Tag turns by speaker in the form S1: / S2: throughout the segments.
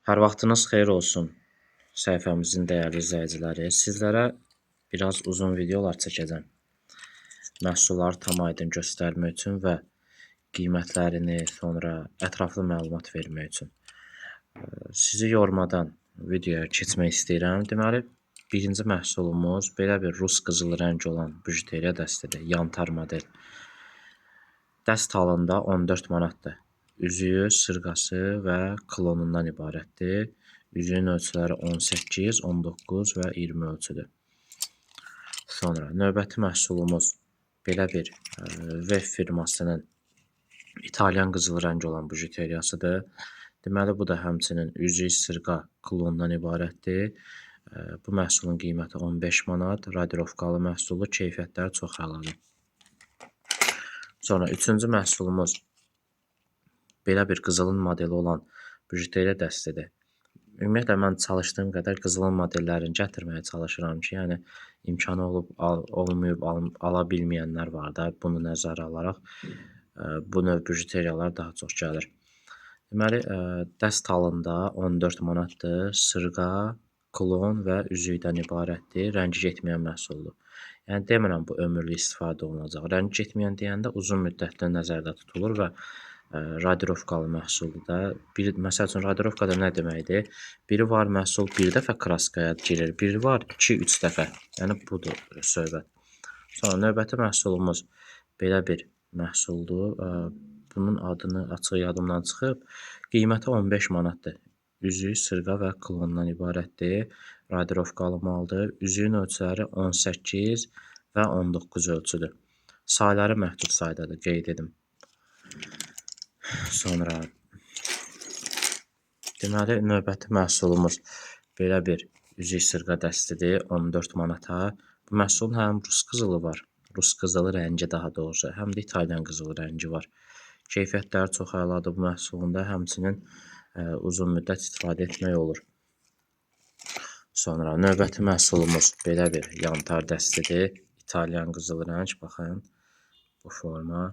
S1: Hər vaxtınız xeyir olsun səhifəmizin dəyərli izləyiciləri. Sizlərə biraz uzun videolar çəkəcəm. Məhsulları tam aydın göstərmək üçün və qiymətlərini, sonra ətraflı məlumat vermək üçün. Sizi yormadan videoya keçmək istəyirəm. Deməli, birinci məhsulumuz belə bir rus qızılı rəng olan bijuteriya dəstədir. Yantar model. Dəst halında 14 manatdır. Üzüyü, sırğası və klonundan ibarətdir. Üzüyün ölçüləri 18, 19 və 20 ölçüdür. Sonra növbəti məhsulumuz belə bir Vef firmasının İtalyan qızılı rəng olan bijuteriyasıdır. Deməli, bu da həmçinin üzük, sırğa, klondan ibarətdir. Bu məhsulun qiyməti 15 manat. Radirovkalı məhsulu, keyfiyyətləri çox əladır. Sonra üçüncü məhsulumuz belə bir qızılın modeli olan bijuteriya dəstidir. Ümumiyyətlə, mən çalışdığım qədər qızılın modellərini gətirməyə çalışıram ki, yəni imkanı olmayıb ala bilməyənlər var da, bunu nəzərə alaraq bu növ bijuteriyalar daha çox gəlir. Deməli, dəst halında 14 manatdır, sırğa, klon və üzükdən ibarətdir, rəngi getməyən məhsuldur. Yəni, demirəm bu ömürlük istifadə olunacaq. Rəngi getməyən deyəndə uzun müddətli nəzərdə tutulur və radirovkalı məhsuldur da. Məsəl üçün, radirovkada nə deməkdir? Biri var məhsul bir dəfə kraskaya girir, biri var 2-3 dəfə. Yəni, budur söhbət. Sonra növbəti məhsulumuz belə bir məhsuldur. Bunun adını açıq yadımdan çıxıb. Qiyməti 15 manatdır. Üzük, sırğa və klondan ibarətdir. Radirovkalı maldır. Üzüyün ölçüləri 18 və 19 ölçüdür. Sayları məhdud saydadır, qeyd edim. Sonra deməli, növbəti məhsulumuz belə bir üzük sırğa dəstidir, 14 manata. Bu məhsulun həm rus qızılı var, rus qızılı rəngi daha doğrusu, həm də İtalyan qızılı rəngi var. Keyfiyyətləri çox əladır bu məhsulunda, həmçinin uzun müddət istifadə etmək olur. Sonra növbəti məhsulumuz belə bir yantar dəstidir, İtalyan qızılı rəng, baxın, bu forma.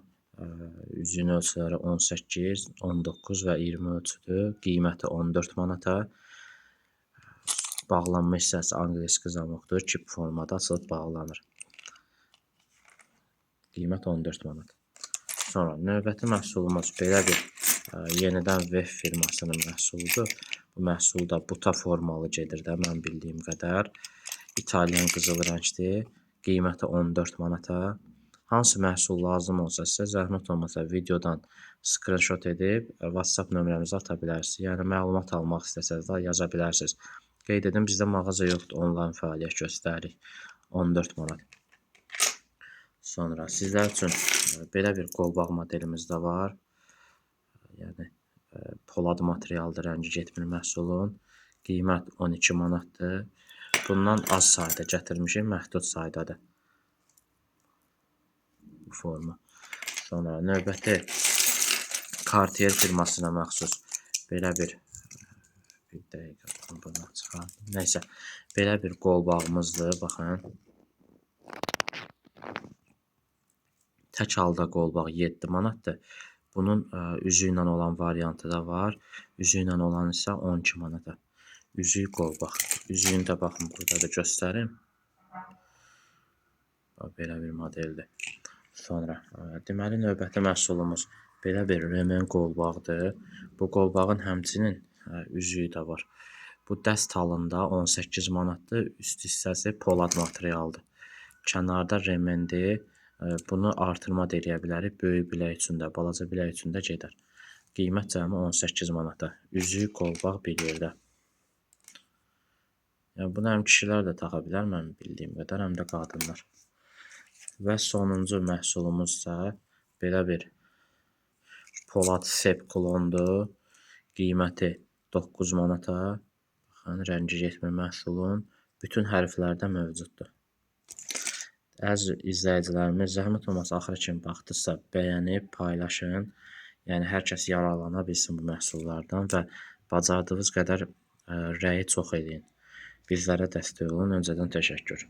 S1: Üzüyün ölçüləri 18, 19 və 20 ölçüdür. Qiyməti 14 manata. Bağlanma hissəsi angliski zamokdur. Kip formada açılıb bağlanır. Qiymət 14 manat. Sonra növbəti məhsulumuz belə bir yenidən Vef firmasının məhsuludur. Bu məhsul da buta formalı gedir də, mən bildiyim qədər. İtalyan qızılı rəngdir. Qiyməti 14 manata. Hansı məhsul lazım olsa sizə zəhmət olmasa videodan screenshot edib WhatsApp nömrəmizi ata bilərsiniz. Yəni, məlumat almaq istəsəniz də yaza bilərsiniz. Qeyd edim, bizdə mağaza yoxdur, onlayn fəaliyyət göstəririk. 14 manat. Sonra sizlər üçün belə bir qolbaq modelimiz də var. Yəni, polad materialdır, rəngi getmir məhsulun. Qiymət 12 manatdır. Bundan az sayda gətirmişik, məhdud saydadır. Forma. Sonra növbəti Cartier firmasına məxsus belə bir dəqiqə bunu çıxardım. Nəysə, belə bir qolbağımızdır, baxın. Tək halda qolbaq 7 manatdır. Bunun üzü ilə olan variantı da var. Üzü ilə olan isə 12 manata. Üzük qolbaq. Üzüyünü də baxın, burada da göstərim. Belə bir modeldir. Sonra, deməli, növbəti məhsulumuz belə bir Remen qolbaqdır. Bu qolbağın həmçinin üzüyü də var. Bu dəst halında 18 manatdır. Üst hissəsi polad materialdır. Kənarda Remendir. Bunu artırma da eləyə bilərik. Böyük bilək üçün də, balaca bilək üçün də gedər. Qiymət cəmi 18 manata. Üzük, qolbaq bir yerdə. Yəni, bunu həm kişilər də taxa bilər, mən bildiyim qədər, həm də qadınlar. Və sonuncu məhsulumuzsa belə bir polad sep klondur. Qiyməti 9 manata. Baxın, rəngi getmir məhsulun. Bütün hərflərdə mövcuddur. Əziz izləyicilərimiz, zəhmət olmasa axıra kimi baxdısa, bəyənib, paylaşın. Yəni, hər kəs yararlana bilsin bu məhsullardan və bacardığınız qədər rəyi çox edin. Bizlərə dəstək olun. Öncədən təşəkkür.